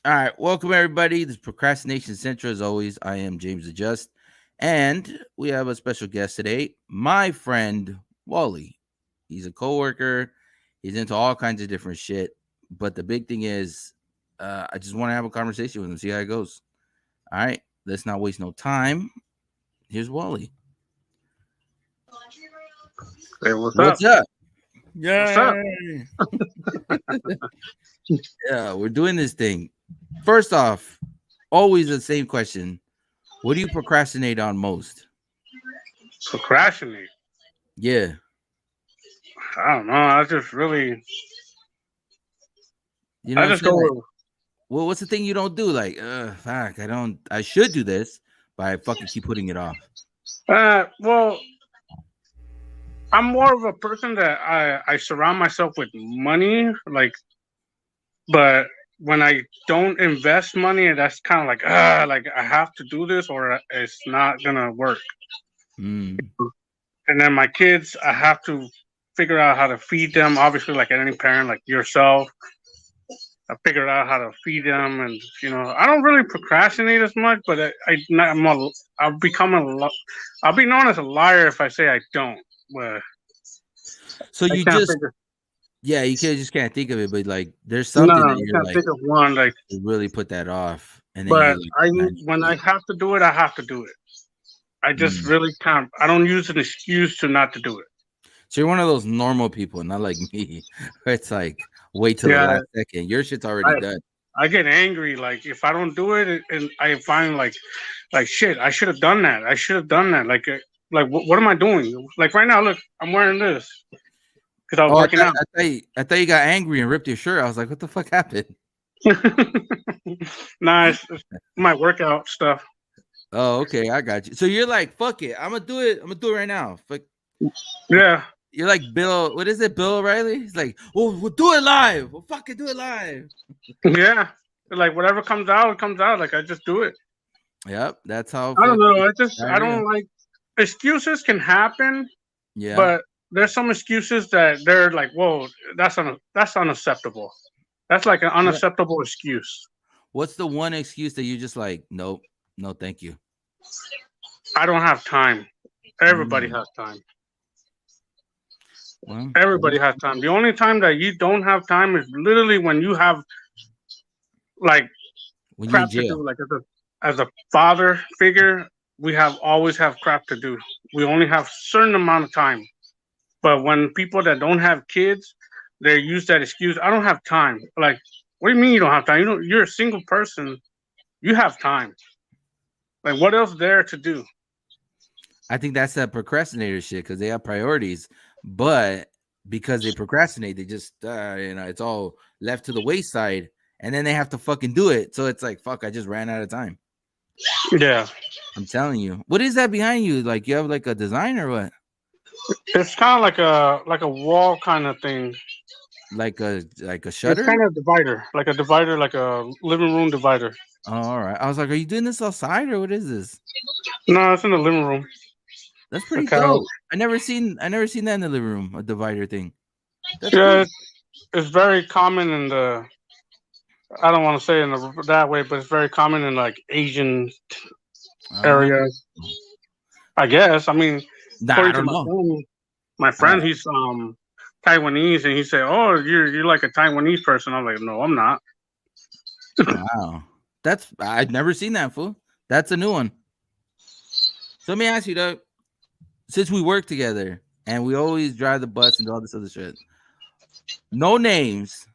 All right, welcome everybody. This is Procrastination Central. As always, I am James Adjust, and we have a special guest today, my friend Wally. He's a coworker. He's into all kinds of different shit, but the big thing is, I just want to have a conversation with him, see how it goes. All right, let's not waste no time. Here's Wally. Hey, what's up? What's up? What's up? Yay! Yeah, we're doing this thing. First off, always the same question. What do you procrastinate on most? Procrastinate. Yeah. I don't know. I just really, You know I what I'm just saying? go Like, with, well, what's the thing you don't do? Like, fuck, I should do this, but I fucking keep putting it off. well, I'm more of a person that I surround myself with money, but when I don't invest money, that's kind of like I have to do this or it's not gonna work. Mm. And then my kids, I have to figure out how to feed them. Obviously, like any parent, like yourself, I figured out how to feed them, and I don't really procrastinate as much, but I'll become I'll be known as a liar if I say I don't. But So I you can't just, figure. yeah, you can't just can't think of it, but like, there's No, something that I you're can't like, think of one. Like, you really put that off, and then you but like, I I need when to do I it. have to do it, I have to do it. I just Mm. really can't. I don't use an excuse to not to do it. So you're one of those normal people, not like me, where it's like, wait till the Yeah, last second. Your shit's already I done. I get angry like if I don't do it, and I find like shit. I should have done that. I should have done that. Like what am I doing? Like right now, look, I'm wearing this because I was Oh, working out. I thought you got angry and ripped your shirt. I was like, what the fuck happened? Nah, it's my workout stuff. Oh, okay, I got you. So you're like, fuck it, I'm gonna do it. I'm gonna do it right now. Fuck, Yeah, you're like Bill. What is it, Bill O'Reilly? He's like, oh, we'll do it live. We'll fucking do it live. yeah. Like whatever comes out, it comes out. Like I just do it. Yep, that's how I don't fucking know. I diarrhea. don't like excuses can happen, Yeah. but there's some excuses that they're like, whoa, that's unacceptable. That's like an What? unacceptable excuse. What's the one excuse that you just like? Nope, no, thank you. I don't have time. Everybody Mm, has time. well, Everybody has time. The only time that you don't have time is literally when you have like when you in crap to do. jail. Like as a father figure, we have always have crap to do. We only have certain amount of time. But when people that don't have kids, they use that excuse. I don't have time. Like, what do you mean you don't have time? You're a single person. You have time. Like, what else there to do? I think that's that procrastinator shit because they have priorities, but because they procrastinate, they just it's all left to the wayside, and then they have to fucking do it. So it's like, fuck, I just ran out of time. Yeah, I'm telling you. What is that behind you? Like you have like a design or what? it's kind of like a wall kind of thing. Like a It's shutter? kind of a divider, like a living room divider. Oh, all right. I was like, are you doing this outside or what is this? No, it's in the living room. That's The pretty couch. dope. I never seen that in the living room, a divider thing. That's Yeah, cool. it's very common in the. I don't want to say that way, but it's very common in like Asian Uh, areas. I guess. I mean, nah, I according to don't know. my Uh, friend, he's Taiwanese, and he said, "Oh, you're like a Taiwanese person." I'm like, "No, I'm not." wow. That's I've never seen that fool. That's a new one. So let me ask you though, since we work together and we always drive the bus and do all this other shit, no names,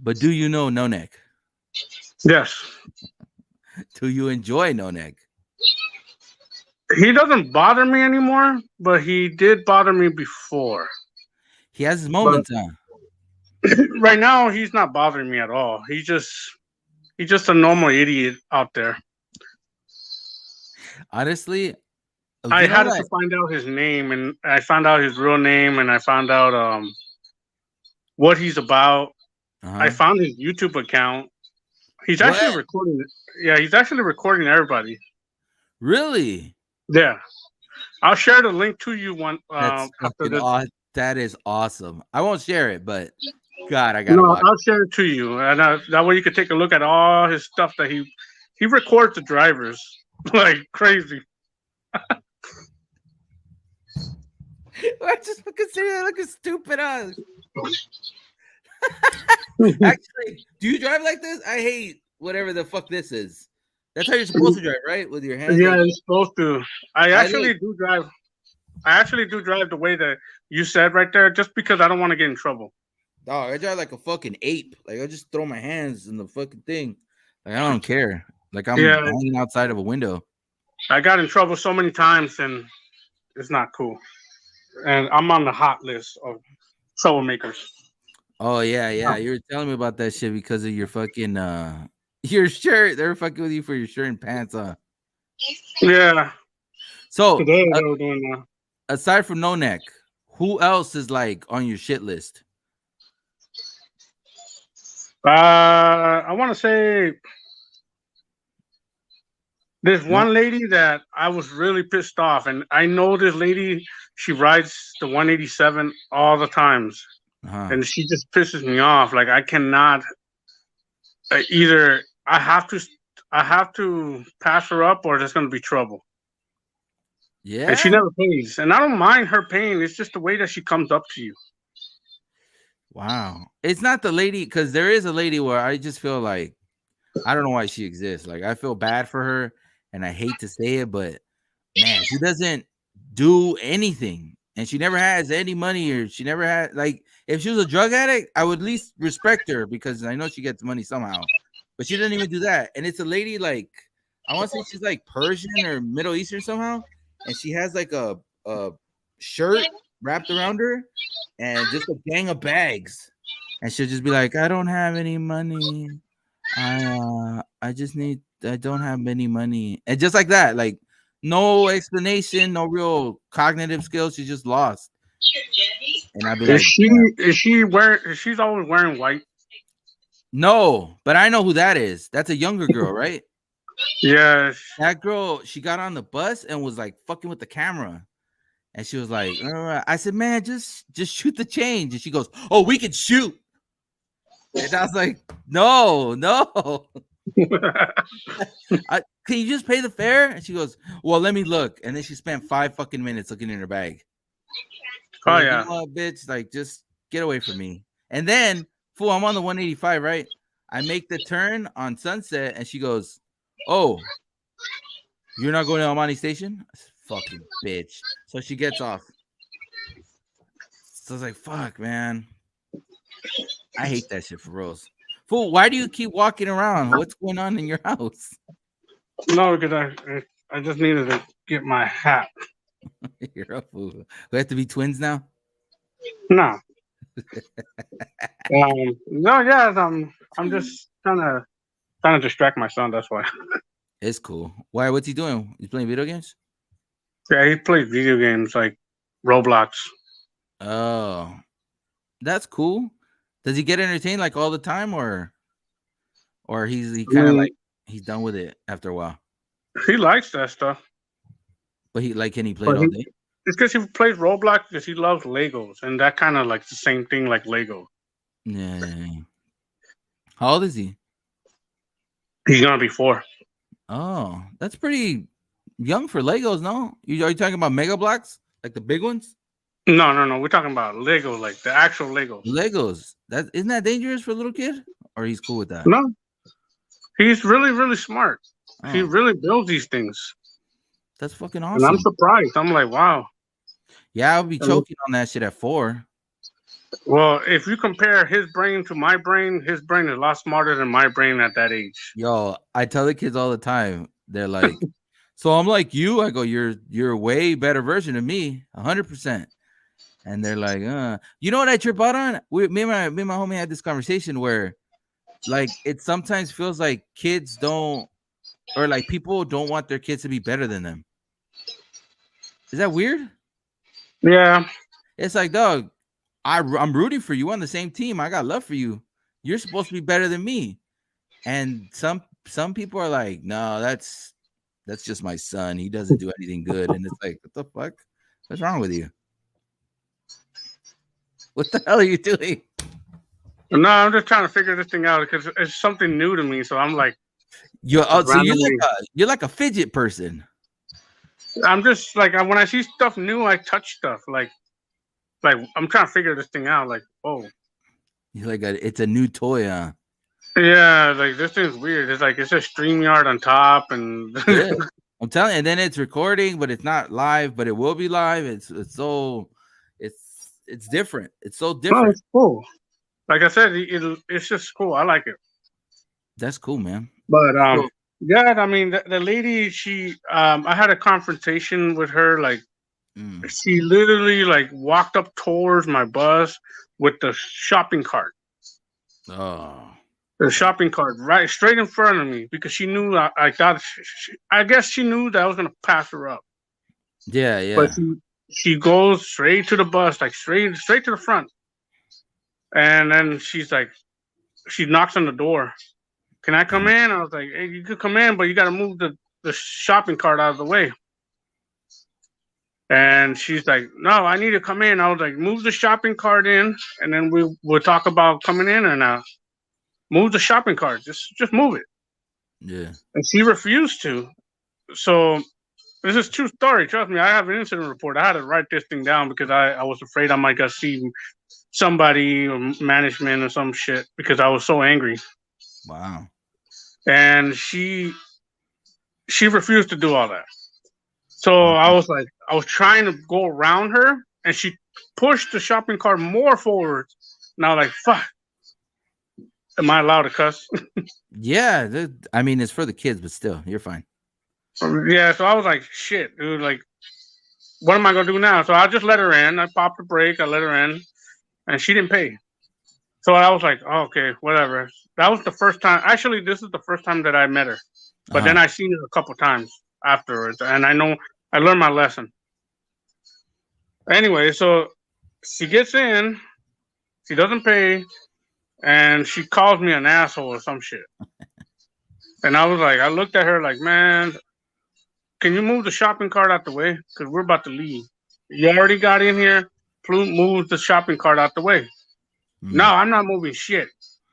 but do you know No Neck? Yes, Do you enjoy No Neck? he doesn't bother me anymore, but he did bother me before. He has his But moments, huh? right now, he's not bothering me at all. He's just a normal idiot out there. Honestly, I you know had what? to find out his name, and I found out his real name, and I found out what he's about. I Uh-huh. found his YouTube account. He's actually What? recording it. Yeah, he's actually recording everybody. Really? Yeah, I'll share the link to you one That's after fucking this. aw That is awesome. I won't share it, but God, I gotta No, watch. I'll share it to you, and that way you can take a look at all his stuff that he records the drivers like crazy. I just fucking say that looking stupid. Actually, do you drive like this? I hate whatever the fuck this is. That's how you're supposed to drive, right? With your hands Yeah, like he's supposed to. I I actually like. do drive. I actually do drive the way that you said right there, just because I don't want to get in trouble. Dog, I drive like a fucking ape. Like I just throw my hands in the fucking thing. Like I don't care. Like I'm Yeah, hanging outside of a window. I got in trouble so many times, and it's not cool. And I'm on the hot list of troublemakers. Oh yeah, yeah. You were telling me about that shit because of your fucking your shirt. They were fucking with you for your shirt and pants on. Yeah, So today they were doing that. aside from No Neck, who else is like on your shit list? I want to say there's No. one lady that I was really pissed off, and I know this lady. She rides the 187 all the times, Uh-huh. and she just pisses me off. Like I cannot either. I have to pass her up, or there's gonna be trouble. And she Yeah. never pays, and I don't mind her paying. It's just the way that she comes up to you. Wow. It's not the lady because there is a lady where I just feel like I don't know why she exists. Like I feel bad for her, and I hate to say it, but man, she doesn't do anything, and she never has any money, or she never had like if she was a drug addict, I would at least respect her because I know she gets money somehow. But she doesn't even do that, and it's a lady like I want to say she's like Persian or Middle Eastern somehow, and she has like a shirt wrapped around her and just a gang of bags, and she'll just be like, "I don't have any money. I just need. I don't have any money," and just like that, like no explanation, no real cognitive skills. She's just lost, and I'd be Is like, she "Yeah." is she wearing? She's always wearing white. No, but I know who that is. That's a younger girl, right? Yes. That girl, she got on the bus and was like fucking with the camera. And she was like, I said, man, just shoot the change. And she goes, oh, we can shoot. And I was like, no, no. Can you just pay the fare? And she goes, well, let me look. And then she spent 5 fucking minutes looking in her bag. I Oh was like, you yeah. know what, bitch? Like, just get away from me. And then, fool, I'm on the 185, right? I make the turn on Sunset, and she goes, oh, you're not going to Almani Station? I said, fucking bitch. So she gets off. So I was like, fuck, man. I hate that shit for Rose. Fool, why do you keep walking around? What's going on in your house? No, because I just needed to get my hat. You're a fool. We have to be twins now? No. No, yeah, I'm just trying to distract my son. That's why. It's cool. Why? What's he doing? He's playing video games? Yeah, he plays video games like Roblox. Oh, that's cool. Does he get entertained like all the time, or he I kind of mean, like he's done with it after a while? he likes that stuff, But he like can he play it but all day? it's because he plays Roblox because he loves Legos, and that kind of like the same thing like Lego. Yeah. How old is he? He's gonna be 4. Oh, that's pretty young for Legos. No, are you talking about Mega Blocks, like the big ones? No, no, no. We're talking about Lego, like the actual Legos. Legos. That isn't that dangerous for a little kid, or he's cool with that. No, he's really, really smart. He Oh, really builds these things, that's fucking and I'm awesome. surprised. I'm like, wow. Yeah, I'll be And, choking on that shit at 4. well, if you compare his brain to my brain, his brain is a lot smarter than my brain at that age. Yo, I tell the kids all the time. They're like, "So I'm like you." I go, "You're a way better version of me, 100%." And they're like, You know what I trip out on? Me and my homie had this conversation where, like, it sometimes feels like kids don't, or like people don't want their kids to be better than them. Is that weird? Yeah, It's like, dog, I'm rooting for you on the same team. I got love for you. You're supposed to be better than me. And some people are like, no, that's just my son. He doesn't do anything good. And it's like, what the fuck? What's wrong with you? What the hell are you doing? No, I'm just trying to figure this thing out because it's something new to me. So I'm like, You're just so randomly. you're like a fidget person. I'm just like when I see stuff new, I touch stuff. Like I'm trying to figure this thing out. Like, oh, You're like it's a new toy, huh? yeah, like this thing's weird. It's like it's a StreamYard on top, and Yeah. I'm telling you, and then it's recording, but it's not live, but it will be live. It's so it's different. It's so no, different. it's cool. Like I said, it's just cool. I like it. That's cool, man. But So yeah. I mean, the lady, I had a confrontation with her. Like, mm, she literally like walked up towards my bus with the shopping cart. oh The shopping cart right straight in front of me because she knew I thought I guess she knew that I was gonna pass her up. yeah, But yeah. she goes straight to the bus, like straight to the front, and then she knocks on the door. Can I come Mhm. in? I was like, hey, you could come in, but you got to move the shopping cart out of the way. And she's like, no, I need to come in. I was like, move the shopping cart in, and then we'll talk about coming in and move the shopping cart. Just move it. Yeah. And she refused to. So this is true story. Trust me, I have an incident report. I had to write this thing down because I was afraid I might go see somebody or management or some shit because I was so angry. Wow. And she refused to do all that. So Wow. I was trying to go around her, and she pushed the shopping cart more forward. And I was like, fuck, am I allowed to cuss? Yeah, I mean it's for the kids, but still, you're fine. Yeah, so I was like, shit, dude, like, what am I gonna do now? So I just let her in. I popped the brake, I let her in, and she didn't pay. So I was like, oh, okay, whatever. That was the first time. Actually, this is the first time that I met her. But then Uh-huh. I seen her a couple times afterwards, and I know I learned my lesson. Anyway, so she gets in, she doesn't pay, and she calls me an asshole or some shit. And I was like, I looked at her like, man, can you move the shopping cart out the way? Because we're about to leave. You already got in here. Move the shopping cart out the way. No, Mm. I'm not moving shit.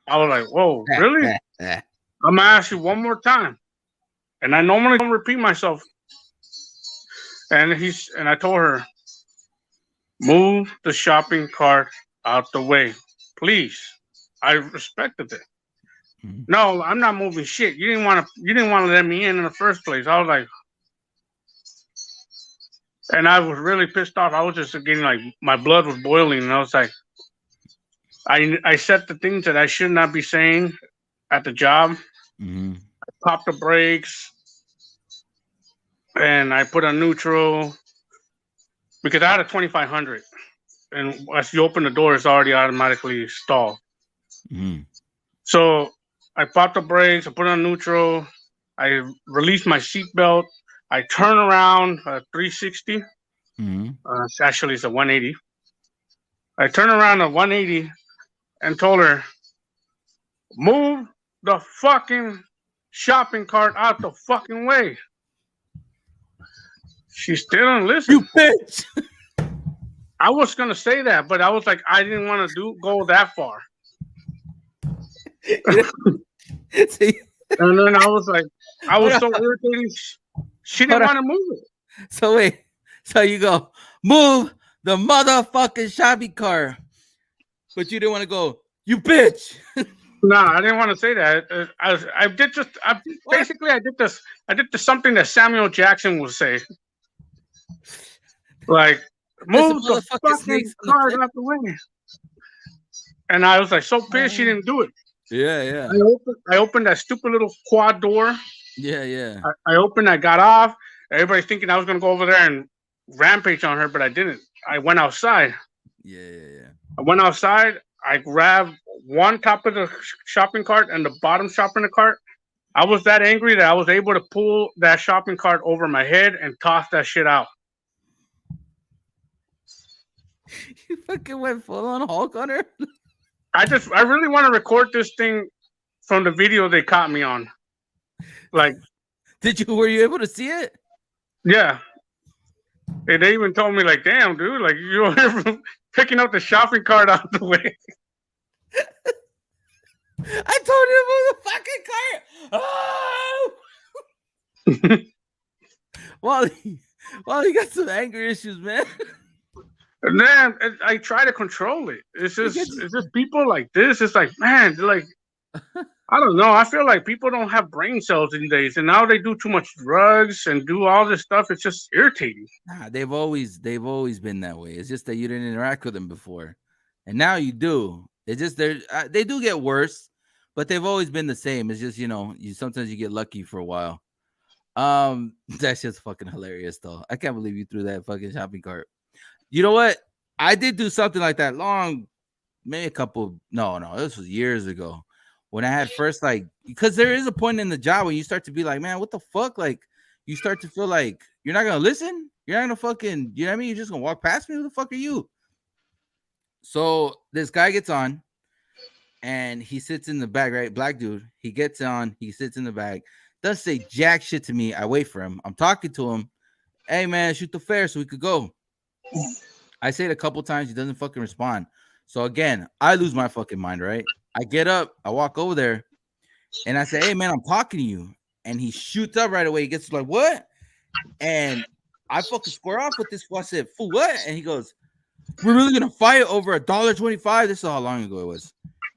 I was like, whoa, really? I'm gonna ask you one more time. And I normally don't repeat myself. And I told her, move the shopping cart out the way, please. I respected it. Mhm. No, I'm not moving shit. You didn't want to let me in the first place. I was like, and I was really pissed off. I was just getting like my blood was boiling, and I was like, I said the things that I should not be saying at the job. Mhm. Popped the brakes, and I put on neutral because I had a 2500, and as you open the door, it's already automatically stalled. Mhm. So I popped the brakes, I put on neutral, I released my seatbelt, I turn around 360. Mhm. Actually, it's a 180. I turn around at 180 and told her, move the fucking shopping cart out the fucking way. She still didn't listen. You bitch. I was gonna say that, but I was like, I didn't want to go that far. See, And then I was like, I hold was on, so irritated. She hold didn't on. want to move it. So wait. So you go move the motherfucking shopping cart, but you didn't want to go. You bitch. No, I didn't want to say that. I did just. What? Basically, I did this. I did this something that Samuel Jackson would say, like, There's some move the motherfucking fucking snakes on the cart plane. out the way. And I was like so pissed she Uh, didn't do it. yeah, yeah, I opened that stupid little quad door. yeah, yeah, I opened. I got off. Everybody's thinking I was gonna go over there and rampage on her, but I didn't. I went outside. yeah, yeah, I went outside. I grabbed one top of the shopping cart and the bottom shopping cart. I was that angry that I was able to pull that shopping cart over my head and toss that shit out. You fucking went full on Hulk on her. I really want to record this thing from the video they caught me on. Like, Did you? Were you able to see it? yeah. And they even told me, like, damn, dude, like, you're picking up the shopping cart out the way. I told him to move the fucking cart. Oh, Wally, Wally got some anger issues, man. And then I try to control it. He gets It's just people like this. It's like, man, they're like, I don't know. I feel like people don't have brain cells these days, and now they do too much drugs and do all this stuff. It's just irritating. nah, they've always been that way. It's just that you didn't interact with them before, and now you do. It's just they do get worse, but they've always been the same. It's just you sometimes you get lucky for a while. That's just fucking hilarious though. I can't believe you threw that fucking shopping cart. You know what? I did do something like that maybe a couple. No, this was years ago when I had first because there is a point in the job where you start to be like, man, what the fuck? Like, you start to feel like you're not gonna listen. You're not gonna fucking, you know what I mean? You're just gonna walk past me. Who the fuck are you? So this guy gets on and he sits in the back, right? Black dude. He gets on. He sits in the back. Doesn't say jack shit to me. I wait for him. I'm talking to him. Hey man, shoot the fare so we could go. I say it a couple times. He doesn't fucking respond. So again, I lose my fucking mind, right? I get up, I walk over there, and I say, "Hey man, I'm talking to you." And he shoots up right away. He gets like, "What?" And I fucking square off with this fool. I said, "Fool, what?" And he goes, "We're really gonna fight over $1.25." This is how long ago it was.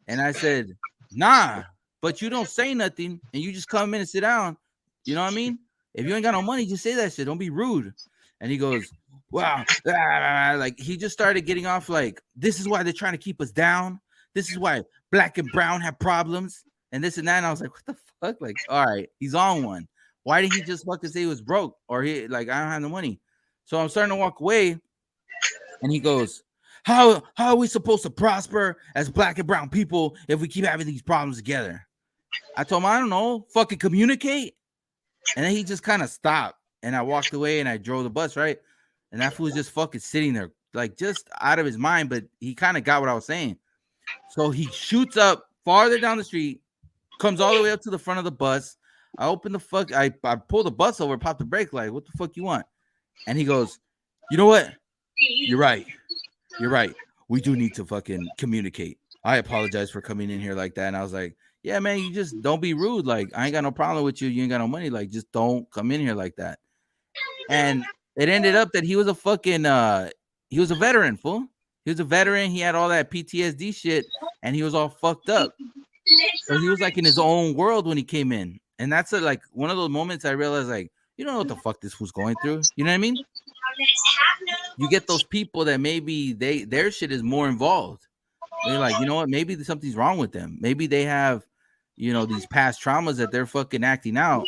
And I said, "Nah, but you don't say nothing, and you just come in and sit down. You know what I mean? If you ain't got no money, just say that shit. Don't be rude." And he goes, "Wow," like he just started getting off like, "This is why they're trying to keep us down. This is why black and brown have problems, and this and that." And I was like, "What the fuck?" Like, all right, he's on one. Why didn't he just fucking say he was broke or he like I don't have the money? So I'm starting to walk away, and he goes, how are we supposed to prosper as black and brown people if we keep having these problems together?" I told him, I don't know, fucking communicate. And then he just kind of stopped. And I walked away and I drove the bus, right? And that fool was just fucking sitting there, like just out of his mind, but he kind of got what I was saying. So he shoots up farther down the street, comes all the way up to the front of the bus. I open the fuck, I pull the bus over, pop the brake, like, what the fuck you want? And he goes, "You know what? You're right. You're right. We do need to fucking communicate. I apologize for coming in here like that." And I was like, "Yeah, man, you just don't be rude. Like, I ain't got no problem with you. You ain't got no money. Like, just don't come in here like that." And it ended up that he was a fucking he was a veteran, fool. He was a veteran. He had all that PTSD shit and he was all fucked up. So he was like in his own world when he came in. And that's like one of those moments I realized, like, you don't know what the fuck this was going through. You know what I mean? You get those people that maybe their shit is more involved. They're like, you know what? Maybe something's wrong with them. Maybe they have, these past traumas that they're fucking acting out.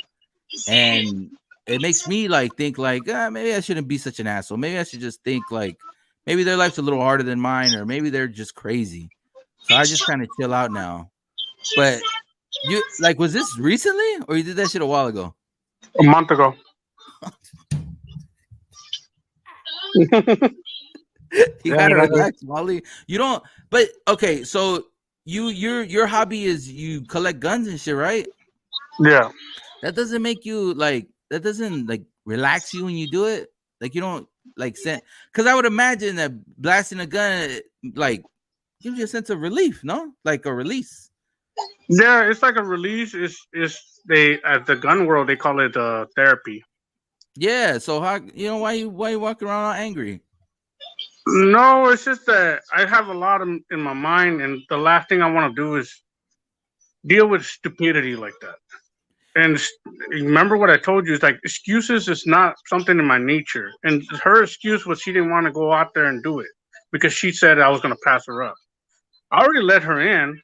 And it makes me like think like, maybe I shouldn't be such an asshole. Maybe I should just think like, maybe their life's a little harder than mine, or maybe they're just crazy. So I just kind of chill out now. But you like, was this recently, or you did that shit a while ago? A month ago. You Yeah, gotta I did. relax, Wally. You don't. But okay, so your hobby is you collect guns and shit, right? Yeah. That doesn't make you like that doesn't like relax you when you do it. Like you don't like send because I would imagine that blasting a gun like gives you a sense of relief, no? Like a release. Yeah, it's like a release. It's they at the gun world they call it therapy. Yeah. So how why you walking around all angry? No, it's just that I have a lot in my mind, and the last thing I want to do is deal with stupidity like that. And remember what I told you is like excuses is not something in my nature. And her excuse was she didn't want to go out there and do it because she said I was going to pass her up. I already let her in.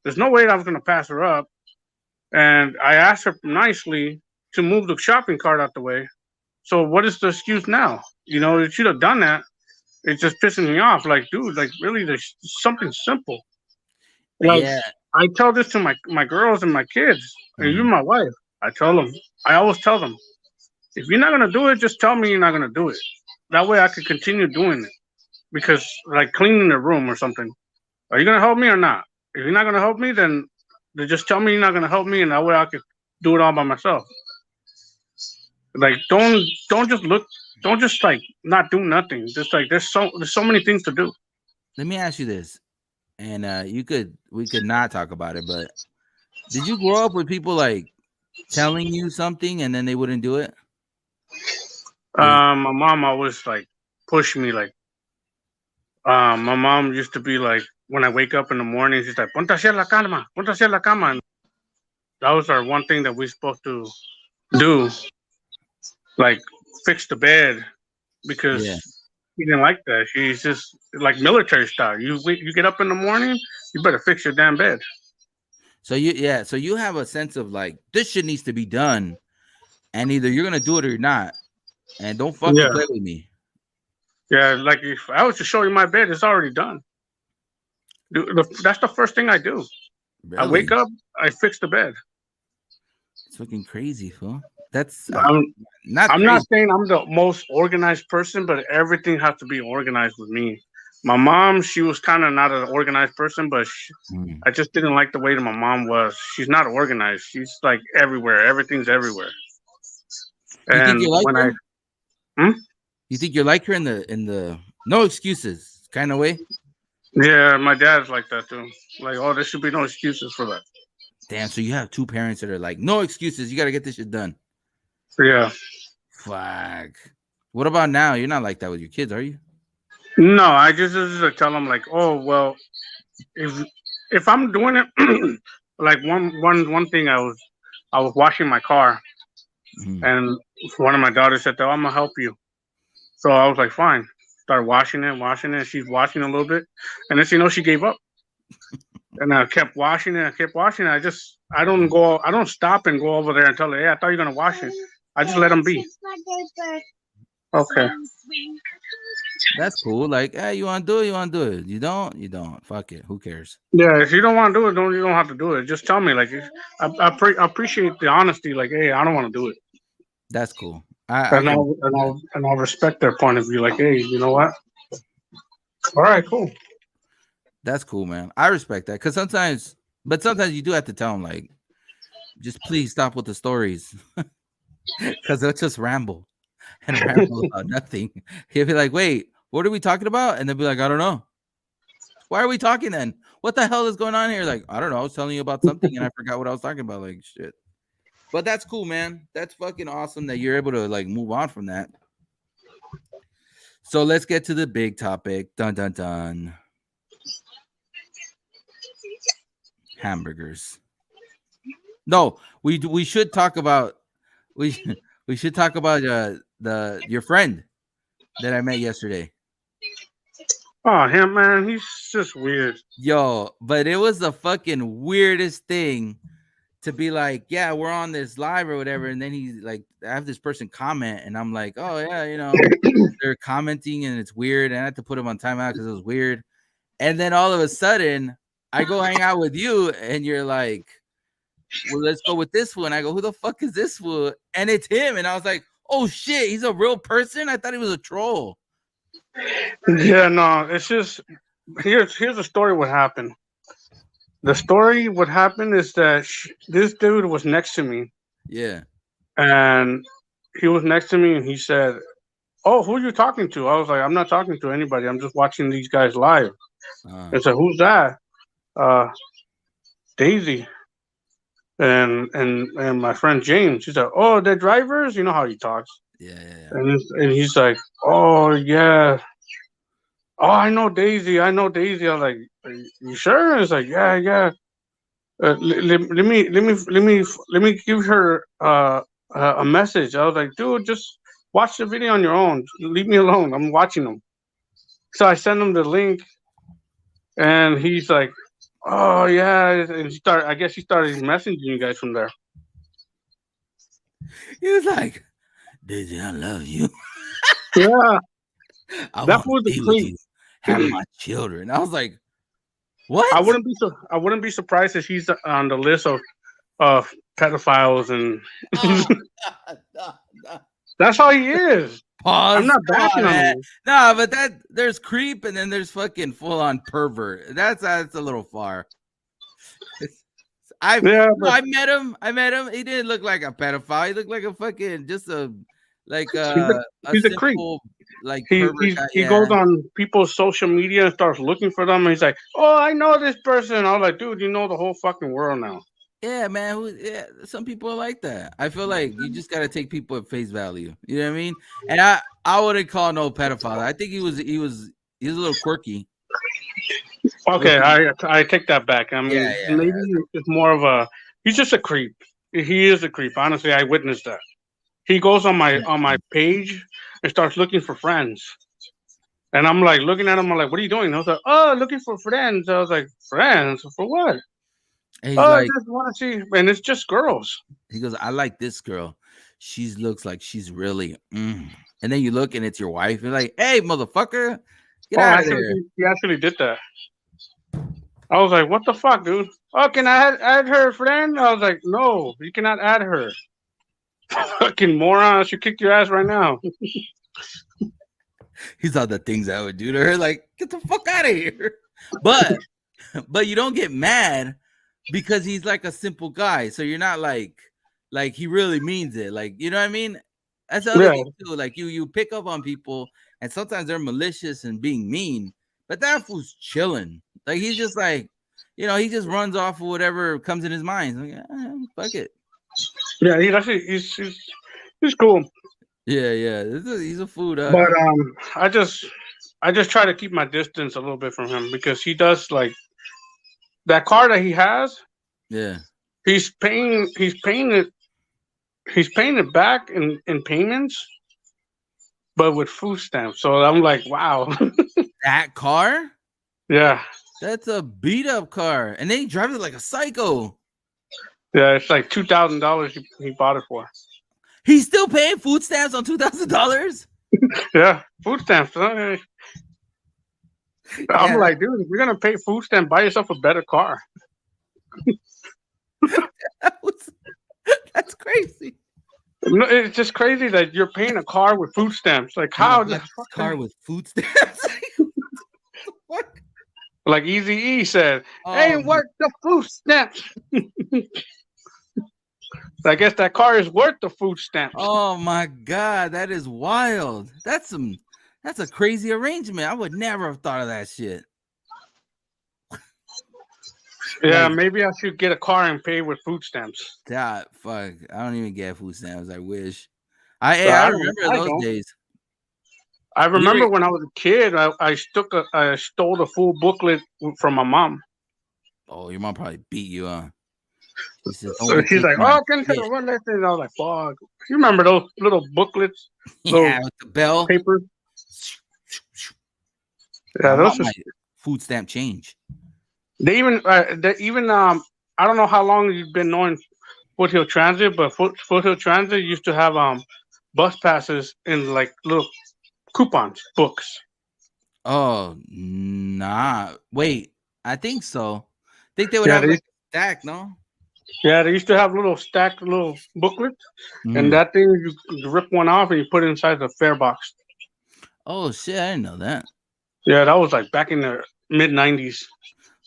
There's no way I was going to pass her up. And I asked her nicely to move the shopping cart out the way. So what is the excuse now? It should have done that. It's just pissing me off. Like, dude, like really, there's something simple. Like Yeah. I tell this to my girls and my kids, and even Mhm. my wife. I tell them. I always tell them, if you're not gonna do it, just tell me you're not gonna do it. That way, I could continue doing it. Because like cleaning the room or something, are you gonna help me or not? If you're not gonna help me, then just tell me you're not gonna help me, and that way I could do it all by myself. Like don't just look, don't just like not do nothing. Just like there's so many things to do. Let me ask you this. and we could not talk about it. But did you grow up with people like telling you something and then they wouldn't do it? Is My mom always like pushed me. Like, my mom used to be like, when I wake up in the morning, she's like, "Ponte a hacer la cama, ponte a hacer la cama." And that was our one thing that we're supposed to do, like fix the bed, because yeah. she didn't like that. She's just like military style. You get up in the morning, you better fix your damn bed. So so you have a sense of like this shit needs to be done, and either you're gonna do it or you're not, and don't fucking Yeah, play with me. yeah. Like if I was to show you my bed, it's already done. That's the first thing I do. I wake Really, up, I fix the bed. it's fucking crazy, fool. That's I'm not I'm not crazy. saying I'm the most organized person, but everything has to be organized with me. My mom, she was kind of not an organized person, but Mm. I just didn't like the way that my mom was. She's not organized. She's like everywhere. Everything's everywhere. You think And you like when I, her? hmm? You think you're like her in the no excuses kind of way? Yeah, my dad's like that too. Like, oh, there should be no excuses for that. Damn. So you have two parents that are like, no excuses. You got to get this shit done. So, yeah. Fuck. What about now? You're not like that with your kids, are you? No, I just like, tell them like, oh well, if if I'm doing it, like one thing, I was washing my car, Mm. and one of my daughters said, "Oh, I'm gonna help you." So I was like, "Fine." Started washing it. She's washing a little bit, and then she gave up, and I kept washing it. I kept washing it. I don't stop and go over there and tell her, "Hey, I thought you were gonna wash it." I just let them be. Okay. That's cool. Like, hey, you want to do it? You want to do it? You don't? You don't. Fuck it. Who cares? Yeah, if you don't want to do it, you don't have to do it. Just tell me. Like, I appreciate the honesty. Like, hey, I don't want to do it, That's cool. I can. and I'll respect their point of view. Like, hey, you know what? All right, cool. That's cool, man. I respect that because sometimes you do have to tell them like, just please stop with the stories because they'll just ramble and ramble about nothing. He'll be like, wait, what are we talking about? And they'll be like, I don't know. Why are we talking then? What the hell is going on here? Like, I don't know. I was telling you about something and I forgot what I was talking about. Like, shit. But that's cool, man. That's fucking awesome that you're able to like move on from that. So let's get to the big topic. Dun dun dun. Hamburgers. No, we should talk about we we should talk about the your friend that I met yesterday. Oh, him, man, he's just weird. Yo, but it was the fucking weirdest thing to be like, yeah, we're on this live or whatever, and then he's like, I have this person comment, and I'm like, oh yeah, they're commenting and it's weird, and I had to put them on timeout because it was weird, and then all of a sudden, I go hang out with you, and you're like, well, let's go with this one. I go, who the fuck is this one? And it's him, and I was like, oh shit, he's a real person. I thought he was a troll. Yeah, no, it's just here's the story. What happened? The story what happened is that this dude was next to me, Yeah. and he was next to me, and he said, "Oh, who are you talking to?" I was like, "I'm not talking to anybody. I'm just watching these guys live." Uh, And said, "Who's that?" Uh, Daisy and my friend James. He said, "Oh, they're drivers." You know how he talks, yeah, yeah, yeah. and he's like, "Oh yeah, oh I know Daisy. I know Daisy." I was like, "Are you sure?" It's like, "Yeah, yeah." Let me give her a message. I was like, "Dude, just watch the video on your own. Leave me alone. I'm watching them." So I sent him the link, and he's like, "Oh yeah," and I guess he started messaging you guys from there. He was like, Daisy, I love you. Yeah, I that want to was a be with creep. you. Have my children. I was like, what? I wouldn't be surprised if he's on the list of pedophiles, and Oh, no, no. that's how he is. I'm Pause. not Come bashing on, on man. him. No, but there's creep and then there's fucking full on pervert. That's a little far. I Yeah, but I met him. I met him. He didn't look like a pedophile. He looked like a fucking just a like he's a a he's a creep. simple. like He pervert he guy. he Yeah, goes on people's social media and starts looking for them. And he's like, "Oh, I know this person." I was like, "Dude, you know the whole fucking world now." yeah, man. Yeah, some people are like that. I feel like you just gotta take people at face value. You know what I mean? And I wouldn't call no pedophile. I think he was a little quirky. With Okay, the, I take that back. I yeah, mean, yeah, maybe it's more of a he's just a creep. He is a creep. Honestly, I witnessed that. He goes yeah. on my page and starts looking for friends. And I'm like looking at him. I'm like, "What are you doing?" I was like, "Oh, looking for friends." I was like, "Friends for what?" And he's "Oh, I like, just want to see." And it's just girls. he goes, I like this girl. She looks like she's really. And then you look and it's your wife. You're like, hey, motherfucker, get Oh, out of actually, there. he actually did that. I was like, "What the fuck, dude?" "Oh, can I add her friend?" I was like, "No, you cannot add her." Fucking moron! She kicked your ass right now. He's all the things I would do to her. Like, get the fuck out of here. But but you don't get mad because he's like a simple guy. So you're not like he really means it. Like, you know what I mean? That's the other Yeah, thing too. Like you pick up on people and sometimes they're malicious and being mean, but that fool's chilling. Like he's just like, he just runs off of whatever comes in his mind. Like, fuck it. yeah. He's cool. Yeah, yeah. He's a fool, dog. But I just try to keep my distance a little bit from him because he does like that car that he has. Yeah. He's paying it he's paying it back in payments, but with food stamps. So I'm like, wow. That car? Yeah, That's a beat up car. And then he drives it like a psycho. yeah. It's like $2,000 he bought it for. He's still paying food stamps on $2,000. Yeah, food stamps. I'm Yeah, like, dude, if you're gonna pay food stamp, buy yourself a better car. was, that's crazy. No, it's just crazy that you're paying a car with food stamps. Like Yeah, I how? bought this car with food stamps. What? Like Easy E said, Oh "Ain't worth the food stamps." I guess that car is worth the food stamps. oh my god, that is wild. That's a crazy arrangement. I would never have thought of that shit. Yeah, Like maybe I should get a car and pay with food stamps. that fuck. I don't even get food stamps. I wish. So I I don't. remember I those don't. days. I You remember ever, when I was a kid, I stole the full booklet from my mom. oh, your mom probably beat you, huh? He says, don't So be she's taking like, my "Oh, consider shit. one lesson." I was like, "Fuck." You remember those little booklets, Yeah, little with the bell. papers? I Yeah, want those my is. food stamp change. They even I don't know how long you've been knowing Foothill Transit, but Foothill Transit used to have bus passes in like little coupons books. Oh, nah. Wait, I think so. Think they would Yeah, have they like a stack, no? yeah they used to have little stacked little booklets, and Mhm. that thing you rip one off and you put it inside the fare box. Oh shit, I didn't know that. Yeah, that was like back in the mid '90s.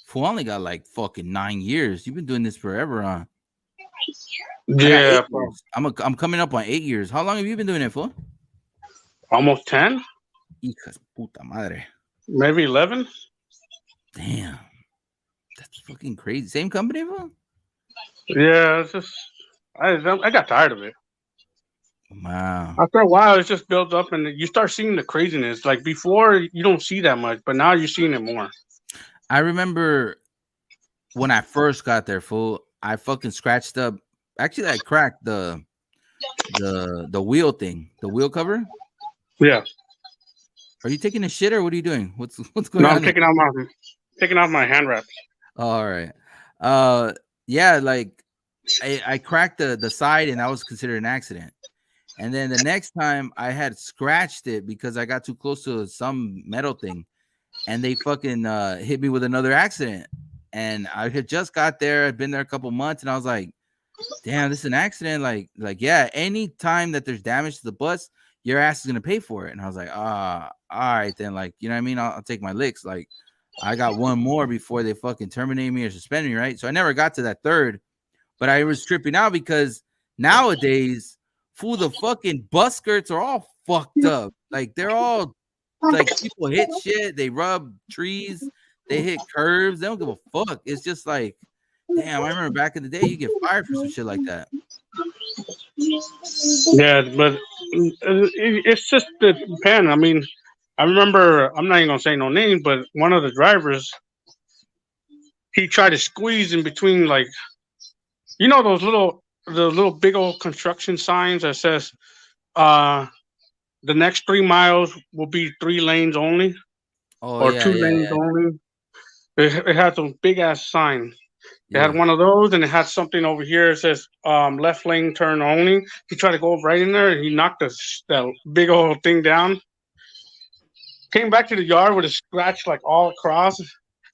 Fool only got like fucking 9 years. You've been doing this forever, huh? I got Yeah, 8 years. I'm coming up on 8 years. How long have you been doing it for? almost 10, Hijas puta madre. maybe 11. Damn, that's fucking crazy. Same company, fool? Yeah, it's just I got tired of it. Wow. After a while, it just builds up, and you start seeing the craziness. Like before, you don't see that much, but now you're seeing it more. I remember when I first got there, fool. I fucking scratched up. Actually, I cracked the wheel thing, the wheel cover. Yeah. Are you taking a shit or what are you doing? What's going No, I'm on there? taking off my hand wraps. All right. Uh yeah, like I cracked the side and that was considered an accident. And then the next time I had scratched it because I got too close to some metal thing and they fucking hit me with another accident. And I had just got there, I'd been there a couple months, and I was like, damn, this is an accident. Like, yeah, any time that there's damage to the bus, your ass is gonna pay for it. And I was like, all right, then, like, you know what I mean? I'll take my licks. Like, I got one more before they fucking terminate me or suspend me, right? So I never got to that third, but I was tripping out because nowadays, fool, the fucking bus skirts are all fucked up. Like they're all like people hit shit, they rub trees, they hit curves, they don't give a fuck. It's just like, damn, I remember back in the day you get fired for some shit like that. Yeah, but it's just the pen. I mean, I remember. I'm not even gonna say no names, but one of the drivers, he tried to squeeze in between, like, those the little big old construction signs that says, uh, the next 3 miles will be 3 lanes only Oh or yeah, two yeah, lanes yeah, only. It had some big ass sign. It had yeah. one of those, and it had something over here. It says, left lane turn only. He tried to go right in there, and he knocked that big old thing down. Came back to the yard with a scratch like all across,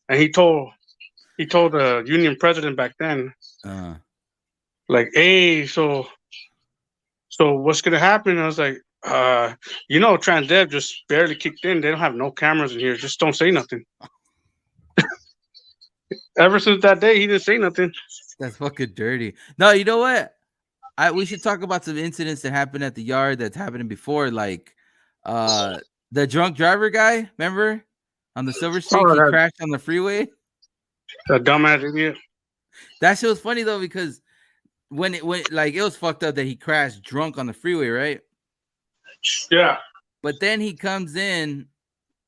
and he told the union president back then, Uh like, hey, so what's gonna happen? I was like, Transdev just barely kicked in. They don't have no cameras in here. Just don't say nothing. Ever since that day, he didn't say nothing. that's fucking dirty. No, you know what? We should talk about some incidents that happened at the yard that's happening before, like uh the drunk driver guy, remember? On the Silver Streak, Oh, he that crashed on the freeway. that dumbass idiot. That shit was funny though because when like it was fucked up that he crashed drunk on the freeway, right? Yeah. But then he comes in,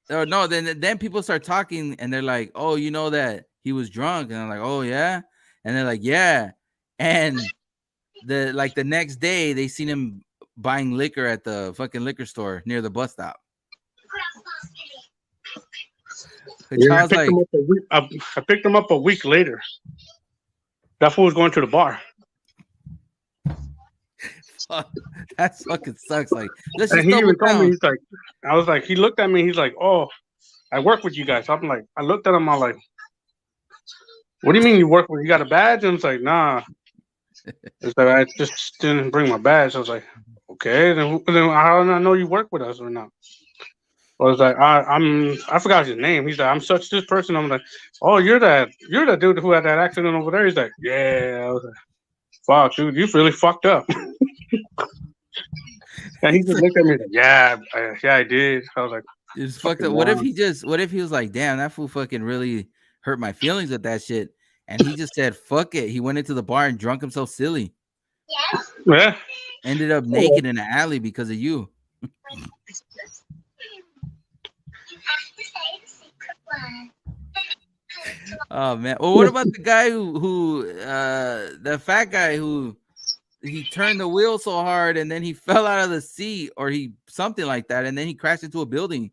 or no, then people start talking and they're like, "Oh, you know that he was drunk," and I'm like, "Oh yeah," and they're like, "Yeah," and the next day they seen him buying liquor at the fucking liquor store near the bus stop, which Yeah, I was like, I picked him up a week later. That fool was going to the bar, "Fuck, that fucking sucks." Like, let's and just he double even told me, down. he's like, I was like, he looked at me, he's like, oh, I work with you guys. I'm like, I looked at him, I'm like, what do you mean you work with? You got a badge? And it's like, nah. It's like, I just didn't bring my badge. I was like, okay, then how do I know you work with us or not? I was like, I forgot his name. He's like, I'm such this person. I'm like, oh, you're that dude who had that accident over there. He's like, yeah. I was like, fuck, dude, you really fucked up. And he just looked at me like, yeah, I did. I was like, It's fucked fucking up. moron. What if he was like, damn, that fool fucking really hurt my feelings with that shit. And he just said, fuck it. He went into the bar and drunk himself silly. Yeah. Ended up Oh, naked in an alley because of you. Oh man. Well, what about the guy who the fat guy who he turned the wheel so hard and then he fell out of the seat or he something like that and then he crashed into a building.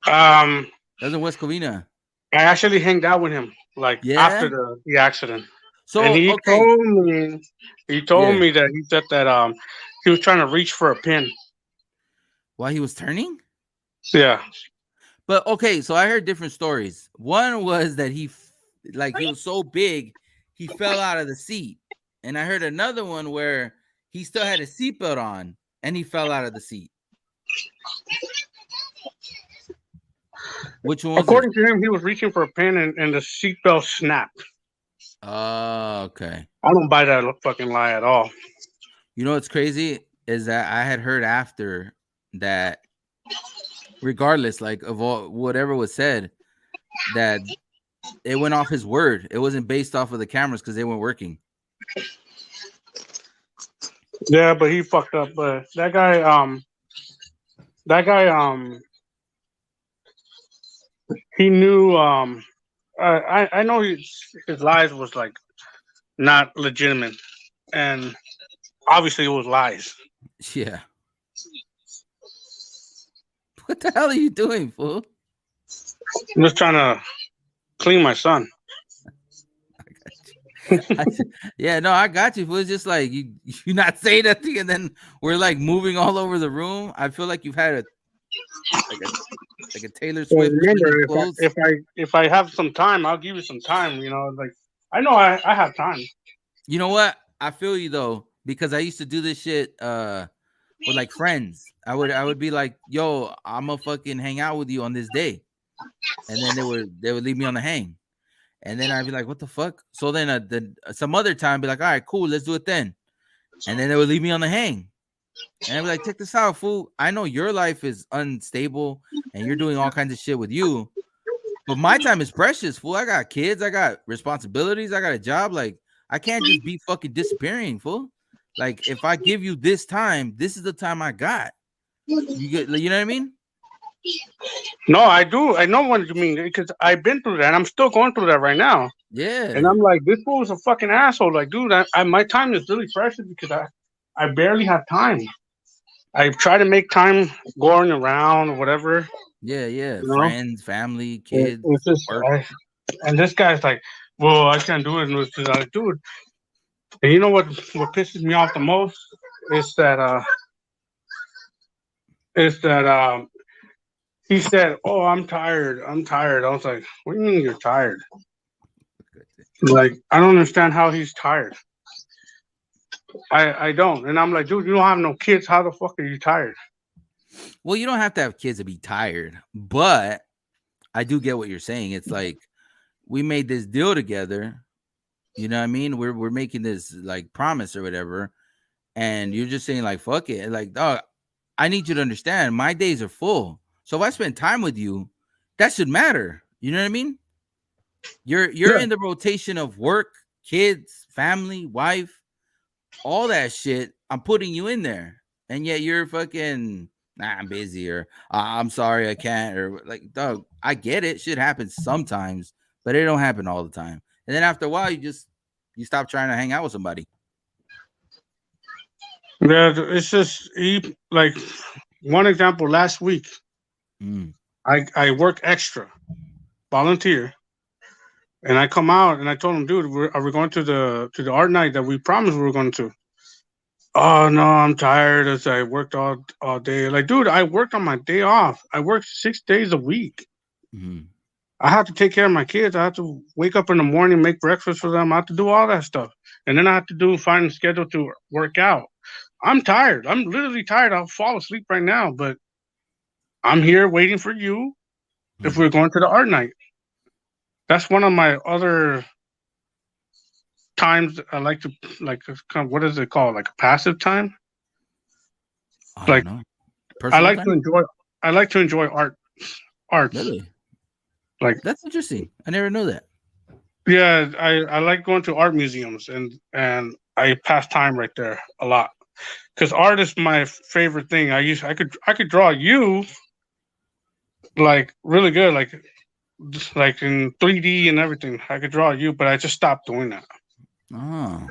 Um, That was in West Covina. I actually hanged out with him like after Yeah. the accident, and So okay. he told Yeah. me that he said that he was trying to reach for a pin. While he was turning? Yeah. But okay, so I heard different stories. One was that like he was so big, he fell out of the seat. And I heard another one where he still had a seatbelt on and he fell out of the seat. Which one was it? According to him, he was reaching for a pin and the seatbelt snapped. Oh, okay. I don't buy that fucking lie at all. You know what's crazy is that I had heard after that, regardless, like of all whatever was said, that it went off his word. It wasn't based off of the cameras because they weren't working. Yeah, but he fucked up. But that guy, he knew. I know his lies was like not legitimate, and obviously it was lies. Yeah. What the hell are you doing, fool? I'm just trying to clean my son. Yeah, no, I got you. Fool. It's just like you not say nothing, and then we're like moving all over the room. I feel like you've had like a like a Taylor So Swift changing remember, clothes. if I have some time, I'll give you some time. Like I know I have time. You know what? I feel you though, because I used to do this shit with like friends. I would be like, yo, I'm gonna fucking hang out with you on this day. And then they would leave me on the hang. And then I'd be like, what the fuck? So then some other time be like, all right, cool, let's do it then. And then they would leave me on the hang. And I'd be like, check this out, fool. I know your life is unstable and you're doing all kinds of shit with you, but my time is precious, fool. I got kids, I got responsibilities, I got a job. Like, I can't just be fucking disappearing, fool. Like, if I give you this time, this is the time I got. You get, you know what I mean? No, I do. I know what you mean because I've been through that. I'm still going through that right now. And Yeah, I'm like, this fool is a fucking asshole. Like, dude, my time is really precious because I barely have time. I try to make time going around or whatever, yeah, yeah. you know. Friends, family, kids, It's just, work. and this guy's like, well, I can't do it. And it's just like, dude, and you know what pisses me off the most is that is that he said, "Oh, I'm tired. I'm tired." I was like, "What do you mean you're tired?" Like, I don't understand how he's tired. I don't, and I'm like, dude, you don't have no kids. How the fuck are you tired? Well, you don't have to have kids to be tired, but I do get what you're saying. It's like we made this deal together. You know what I mean? We're making this like promise or whatever, and you're just saying like fuck it. Like, dog, I need you to understand my days are full. So if I spend time with you, that should matter. You know what I mean? You're Yeah, in the rotation of work, kids, family, wife, all that shit. I'm putting you in there, and yet you're fucking. Nah, I'm busy, or I'm sorry, I can't, or like, dog. I get it. Shit happens sometimes, but it don't happen all the time. And then after a while, you stop trying to hang out with somebody. yeah. It's just he like one example. Last week, Mm, I work extra, volunteer, and I come out and I told him, dude, are we going to the art night that we promised we were going to? Oh no, I'm tired. As I worked all day. Like, dude, I worked on my day off. I worked 6 days a week. mm, I have to take care of my kids. I have to wake up in the morning, make breakfast for them. I have to do all that stuff, and then I have to find a schedule to work out. I'm tired. I'm literally tired. I'll fall asleep right now, but I'm here waiting for you. If mm. we're going to the art night, that's one of my other times I like to like. What is it called? Like a passive time. I don't Like know. I Personal like to time? enjoy. I like to enjoy arts. Really? Like, That's interesting. I never knew that. yeah, I like going to art museums and I pass time right there a lot because art is my favorite thing. I could draw you like really good, like just like in 3D and everything. I could draw you, but I just stopped doing that. Oh,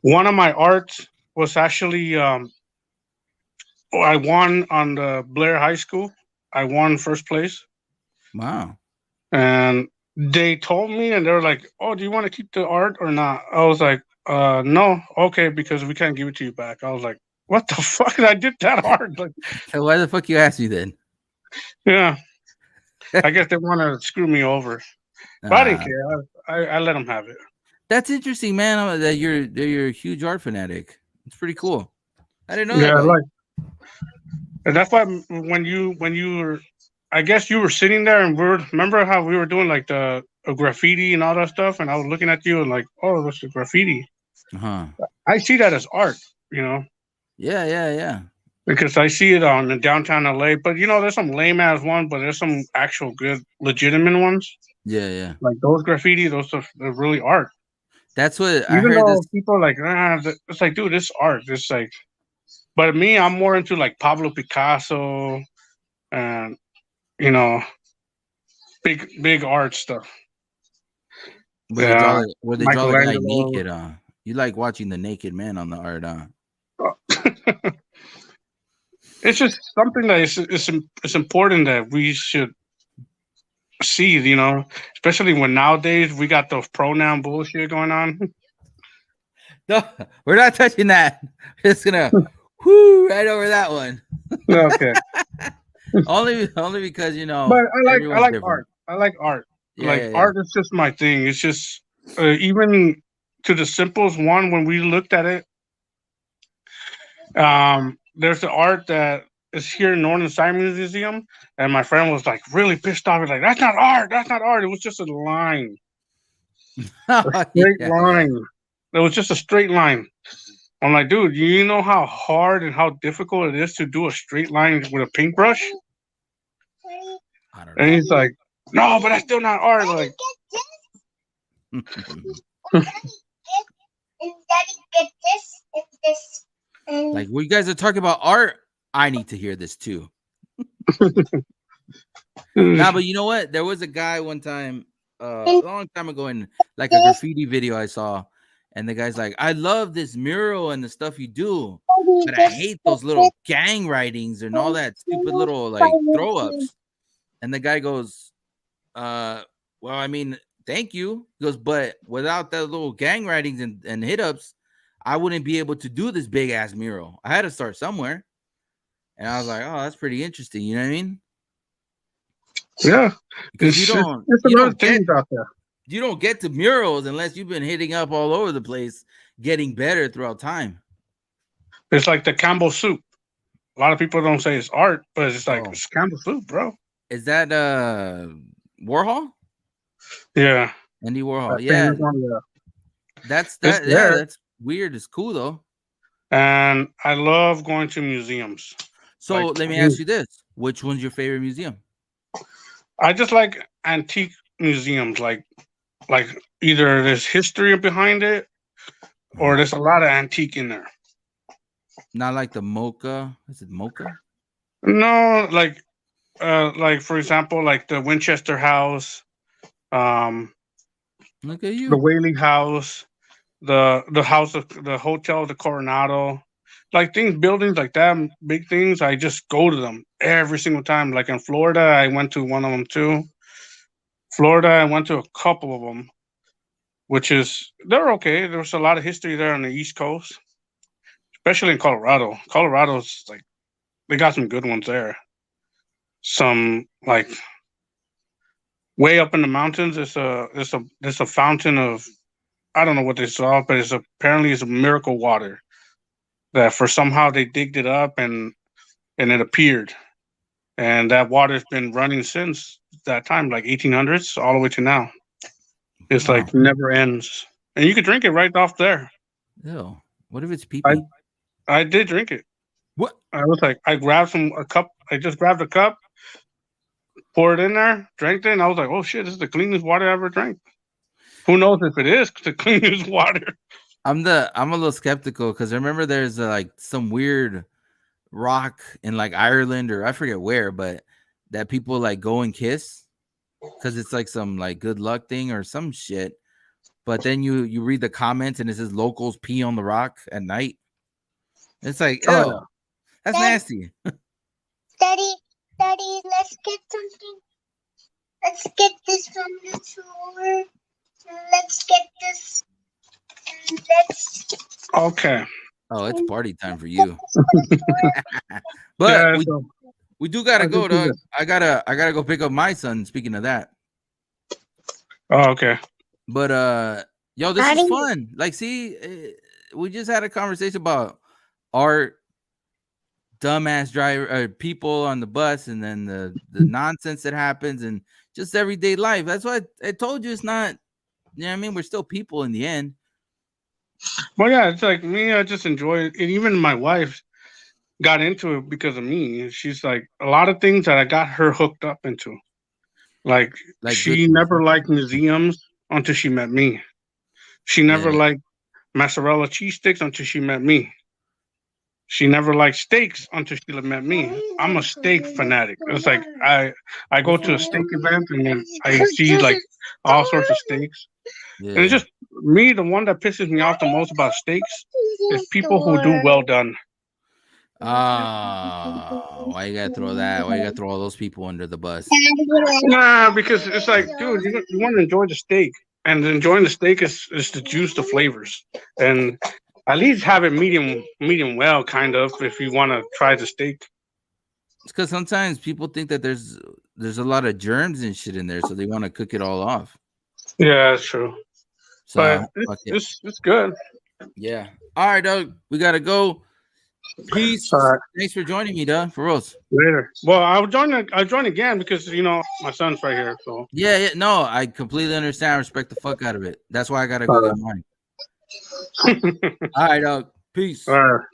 One of my arts was actually I won on the Blair High School. I won first place, wow. and they told me, and they were like, "Oh, do you want to keep the art or not?" I was like, no, okay, because we can't give it to you back." I was like, "What the fuck? I did that art." Like, So why the fuck you asked me then? yeah, I guess they want to screw me over, but I didn't Uh, care. I let them have it. that's interesting, man. That you're a huge art fanatic. It's pretty cool. I didn't know that Yeah, about you. like, and that's why when you were, I guess you were sitting there and remember how we were doing like the graffiti and all that stuff, and I was looking at you and like, oh, what's the graffiti? Uh-huh. I see that as art, you know, Yeah, yeah, yeah. because I see it on the downtown LA. But you know, there's some lame ass one, but there's some actual good, legitimate ones. Yeah, yeah. Like those graffiti, those are they're really art. That's what I Even heard this. though people are like, it's like, dude, this art. It's like, but me, I'm more into like Pablo Picasso and you know, big art stuff. Yeah, Where they draw the guy Michelangelo. naked, you like watching the naked man on the art, It's just something that it's important that we should see. You know, especially when nowadays we got those pronoun bullshit going on. No, we're not touching that. We're just gonna whoo right over that one. Okay. Only because But I everyone's like different. art. I like art. Yeah, Like yeah, yeah. art is just my thing. It's just even to the simplest one when we looked at it. There's the art that is here in Northern Simon Museum, and my friend was like really pissed off. He's like, "That's not art. That's not art. It was just a line, a Oh, straight yeah, yeah. line. It was just a straight line." I'm like, dude, you know how hard and how difficult it is to do a straight line with a paintbrush? I don't And know. he's like, no, but that's still not art. Like, Like, when you guys are talking about art, I need to hear this too. Nah, but you know what? There was a guy one time, a long time ago, in like a graffiti video I saw, and the guy's like, "I love this mural and the stuff you do, but I hate those little gang writings and all that stupid little like throw ups." And the guy goes, well, I mean, thank you." He goes, "But without that little gang writings and hit ups, I wouldn't be able to do this big ass mural. I had to start somewhere." And I was like, "Oh, that's pretty interesting." You know what I mean? yeah, Because you don't it's you another don't get thing out there. you don't get to murals unless you've been hitting up all over the place, getting better throughout time. It's like the Campbell soup. A lot of people don't say it's art, but it's like Oh, it's Campbell soup, bro. is that Warhol? Yeah, Andy that Warhol. Yeah, famous one. Yeah, that's it's that. Yeah, there, that's weird. It's cool though. and I love going to museums. So Like, let me ask you this: which one's your favorite museum? I just like antique museums. Like either there's history behind it or there's a lot of antique in there. Not like the Mocha. Is it Mocha? No, like for example, like the Winchester House, um, Look at the you. Whaley House, the house of the Hotel de Coronado, like things, buildings like that, big things. I just go to them every single time. Like in Florida, I went to one of them too. Florida, I went to a couple of them, which is they're okay. There's a lot of history there on the East Coast, especially in Colorado. Colorado's like they got some good ones there. Some like way up in the mountains. There's a fountain of I don't know what they saw, but apparently it's a miracle water that for somehow they digged it up and it appeared, and that water's been running since that time, like 1800s, all the way to now. It's Wow. like never ends, and you could drink it right off there. Ew. What if it's pee I pee? I did drink it. What? I was like, I grabbed a cup. I just grabbed a cup, poured it in there, drank it, and I was like, oh shit, this is the cleanest water I ever drank. Who knows if it is the cleanest water? I'm a little skeptical because I remember there's like some weird rock in like Ireland or I forget where, but that people like go and kiss because it's like some like good luck thing or some shit. But then you read the comments and it says locals pee on the rock at night. It's like, Oh ew, that's nasty. yeah. Okay. Oh, it's party time for you. But Yeah. we So we do gotta I go, just do dog. this. I gotta go pick up my son. Speaking of that, Oh, okay. but yo, this is fun. Like, see, we just had a conversation about art, dumbass driver people on the bus, and then the nonsense that happens, and just everyday life. That's why I told you it's not. You know what I mean? We're still people in the end. Well, yeah, it's like me. I just enjoy it, and even my wife got into it because of me. She's like a lot of things that I got her hooked up into. Like Like good she things, huh? never liked museums until she met me. She never Yeah. liked mozzarella cheese sticks until she met me. She never liked steaks until she met me. I'm a steak fanatic. It's like I go to a steak event and then I see like all sorts of steaks. And it's Yeah. just me, the one that pisses me off the most about steaks is people who do well done. Ah, why you gotta throw that? Why you gotta throw all those people under the bus? Nah, because it's like, dude, you want to enjoy the steak, and enjoying the steak is the juice, the flavors, and at least have it medium well, kind of. If you want to try the steak, It's because sometimes people think that there's a lot of germs and shit in there, so they want to cook it all off. yeah, that's true. But So fuck it. it's good. Yeah. All right, Doug. We gotta go. All Peace. right, Thanks for joining me, Doug. For reals. later. Well, I'll join. I'll join again because my son's right here. So Yeah, yeah. No, I completely understand. Respect the fuck out of it. That's why I gotta go all get mine. right. All right, Doug. Peace. Later.